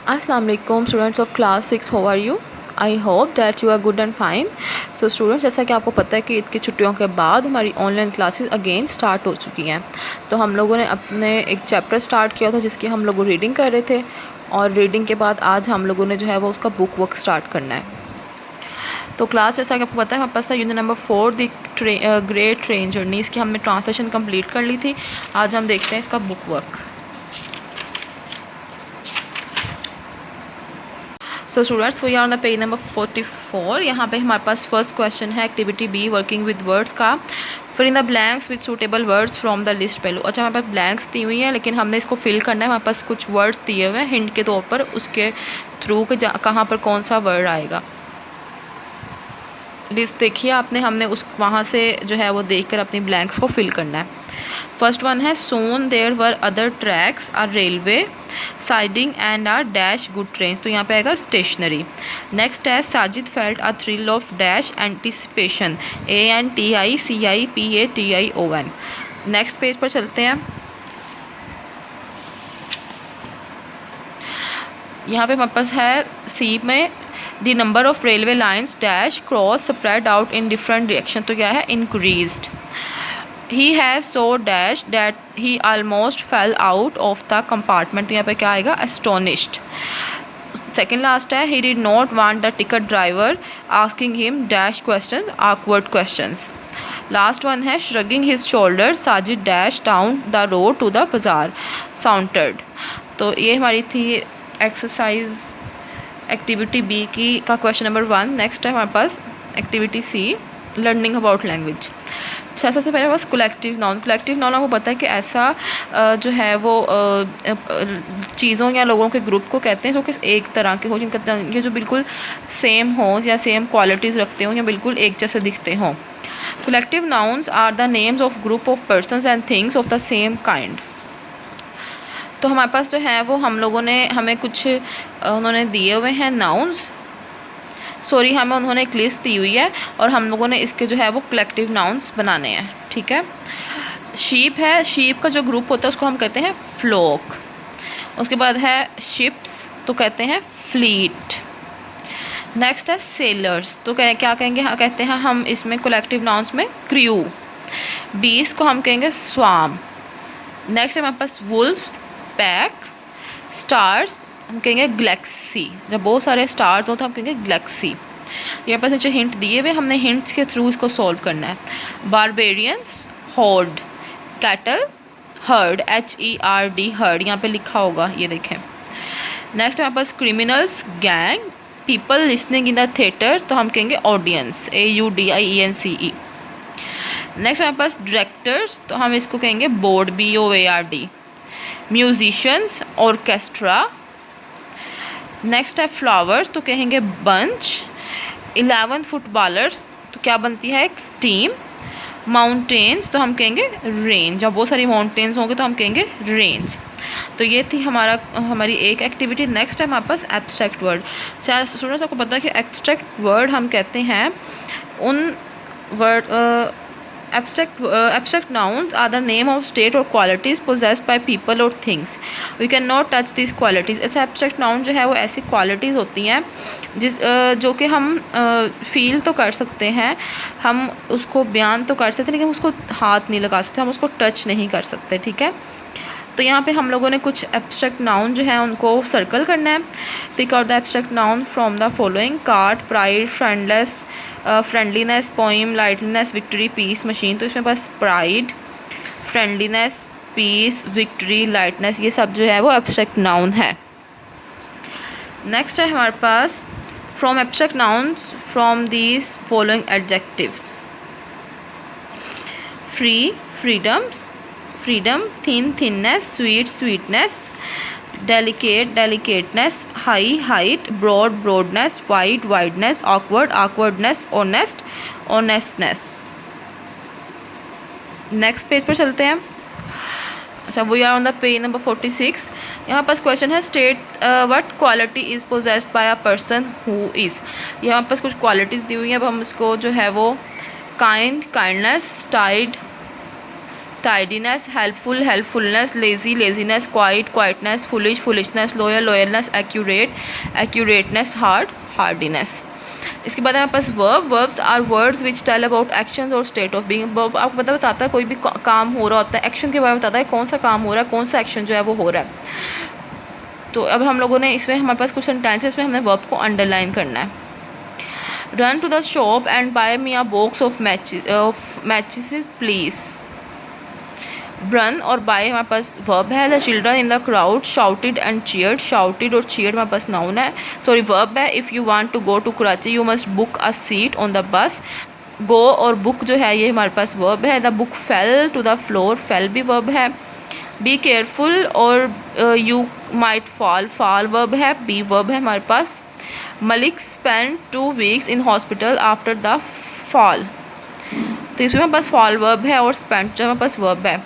Assalamu alaikum students of class 6, how are you? I hope that you are good and fine. So students, जैसा कि आपको पता है कि ईद की छुट्टियों के बाद हमारी ऑनलाइन क्लासेस अगेन स्टार्ट हो चुकी हैं। तो हम लोगों ने अपने एक चैप्टर स्टार्ट किया था जिसकी हम लोग रीडिंग कर रहे थे, और रीडिंग के बाद आज हम लोगों ने जो है वो उसका बुक वर्क स्टार्ट करना है। तो क्लास जैसा कि आपको पता है हमारे पास था unit number 4 the great train journey, इसकी हमने ट्रांसलेशन कंप्लीट कर ली थी। आज हम देखते हैं इसका book work. So students, we are on the page number 44। यहाँ पे हमारे पास फर्स्ट क्वेश्चन है activity B working with words का। Fill in the blanks with suitable words from the list पहलू। अच्छा, हमारे पास ब्लैंक्स दी हुई हैं लेकिन हमने इसको फिल करना है। हमारे पास कुछ वर्ड्स दिए हुए हैं हिंट के तौर पर, उसके थ्रू कहाँ पर कौन सा वर्ड आएगा। लिस्ट देखिए आपने, हमने उस वहाँ से जो है वो देखकर अपनी ब्लैंक्स को फिल करना है। फर्स्ट वन है soon there were other tracks are railway siding and are dash good train, तो यहाँ पे आएगा स्टेशनरी। नेक्स्ट है Sajid felt a thrill of dash anticipation ANTICIPATION। Next page पर चलते हैं। यहाँ पे हमारे पास है सी में the number of railway lines dash cross spread out in different direction, तो क्या है increased. He has so dash that he almost fell out of the compartment, तो यहाँ पे क्या आएगा एस्टोनिश्ड। सेकेंड लास्ट है he did not want the ticket driver asking him dash question awkward questions। Last one है shrugging his shoulder Sajid dash down the road to the bazaar sauntered. तो ये हमारी थी एक्सरसाइज एक्टिविटी बी की का question number 1। Next है हमारे पास activity C learning about language. अच्छा, सबसे पहले बस कलेक्टिव नाउन। कलेक्टिव नाउन आपको पता है कि ऐसा जो है वो चीज़ों या लोगों के ग्रुप को कहते हैं जो कि एक तरह के हो, जिनके जो बिल्कुल सेम हो या सेम क्वालिटीज़ रखते हों या बिल्कुल एक जैसे दिखते हों। Collective nouns are the names of group of persons and things of the same kind. तो हमारे पास जो है वो हम लोगों ने हमें कुछ उन्होंने दिए हुए हैं नाउन्स, हमें उन्होंने एक लिस्ट दी हुई है और हम लोगों ने इसके जो है वो कलेक्टिव नाउन्स बनाने हैं। ठीक है, शीप है, शीप का जो ग्रुप होता है उसको हम कहते हैं फ्लोक। उसके बाद है शिप्स, तो कहते हैं फ्लीट। नेक्स्ट है सेलर्स, तो क्या कहेंगे, कहते हैं हम इसमें कलेक्टिव नाउन्स में क्रू। बीस को हम कहेंगे स्वाम। नेक्स्ट है हमारे पास वुल्फ्स पैक। स्टार्स हम कहेंगे गैलेक्सी, जब बहुत सारे स्टार्स हो तो हम कहेंगे गैलेक्सी। यहाँ पर नीचे हिंट दिए हुए, हमने हिंट्स के थ्रू इसको सॉल्व करना है। Barbarians horde. Cattle herd HERD herd, यहाँ पे लिखा होगा ये देखें। नेक्स्ट हमारे पास criminals gang. People listening in the theatre, तो हम कहेंगे ऑडियंस AUDIENCE। नेक्स्ट हमारे पास डायरेक्टर्स, तो हम इसको कहेंगे board BOARD। Musicians orchestra. Next है फ्लावर्स, तो कहेंगे बंच। 11 फुटबॉलर्स, तो क्या बनती है एक टीम। माउंटेन्स, तो हम कहेंगे रेंज, जब बहुत सारी माउंटेन्स होंगे तो हम कहेंगे रेंज। तो ये थी हमारी एक एक्टिविटी। नेक्स्ट है हमारे पास एब्स्ट्रैक्ट वर्ड। चाहे स्टूडेंट्स आपको पता है कि एब्स्ट्रैक्ट वर्ड हम कहते हैं उन word abstract nouns are the name of state or qualities possessed by people or things. We cannot touch these qualities. ऐसे abstract noun जो है वो ऐसी qualities होती हैं जो कि हम फील तो कर सकते हैं, हम उसको बयान तो कर सकते हैं, लेकिन उसको हाथ नहीं लगा सकते, हम उसको टच नहीं कर सकते। ठीक है, तो यहाँ पे हम लोगों ने कुछ एब्स्ट्रैक्ट नाउन जो है उनको सर्कल करना है। Pick out the abstract noun from the following: card, pride, friendless, friendliness, poem, lightness, victory, peace, machine. तो इसमें बस pride, friendliness, peace, victory, lightness, ये सब जो है वो एब्स्ट्रैक्ट नाउन है। नेक्स्ट है हमारे पास from abstract nouns from these following adjectives: free, freedoms, freedom, thin, thinness, sweet, sweetness, delicate, delicateness, high, height, broad, broadness, wide, wideness, awkward, awkwardness, honest, honestness। Next page पर चलते हैं। अच्छा, we are on the page number 46। यहाँ पास question है state what quality is possessed by a person who is. यहाँ पास कुछ क्वालिटीज़ दी हुई हैं, अब हम इसको जो है वो kind, kindness, tidy, tidiness, helpful, helpfulness, lazy, laziness, quiet, quietness, foolish, foolishness, loyal, loyalness, accurate, accurateness, hard, hardiness. इसके बाद हमारे पास verbs are words which tell about actions और स्टेट ऑफ बीइंग। आपको पता बताता है कोई भी काम हो रहा होता है, एक्शन के बारे में बताता है कौन सा काम हो रहा है, कौन सा एक्शन जो है वो हो रहा है। तो अब हम लोगों ने इसमें हमारे पास कुछ सेंटेंसेस में हमने वर्ब को अंडरलाइन करना है। Run to the shop and buy me a box of matches please. Run और बाय हमारे पास वर्ब है। The children in the crowd shouted and cheered. Shouted और चीयर्ड हमारे पास नाउन है, सॉरी वर्ब है। If you want to go to Karachi you must book a seat on the bus. Go और बुक जो है ये हमारे पास वर्ब है। The book fell to the floor, fell भी वर्ब है। बी केयरफुल और you might fall, fall verb है। बी वर्ब है हमारे पास। Malik spend 2 weeks in hospital after the fall, तो इसमें हमारे पास फॉल वर्ब है और स्पेंड जो हमारे पास वर्ब है।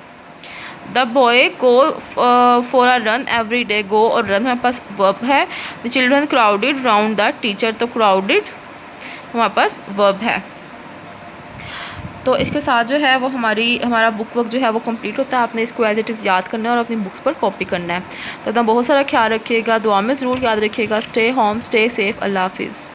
The boy go for a run every day, go और रन हमारे पास वर्ब है। The children crowded round the teacher, तो क्राउडेड हमारे पास वर्ब है। तो इसके साथ जो है वो हमारा बुक वर्क जो है वो कंप्लीट होता है। आपने इसको एज इट इज़ याद करना है और अपनी बुक्स पर कॉपी करना है। तो अपना बहुत सारा ख्याल रखिएगा, दुआ में ज़रूर याद रखिएगा। स्टे होम, स्टे सेफ, अल्लाह हाफिज़।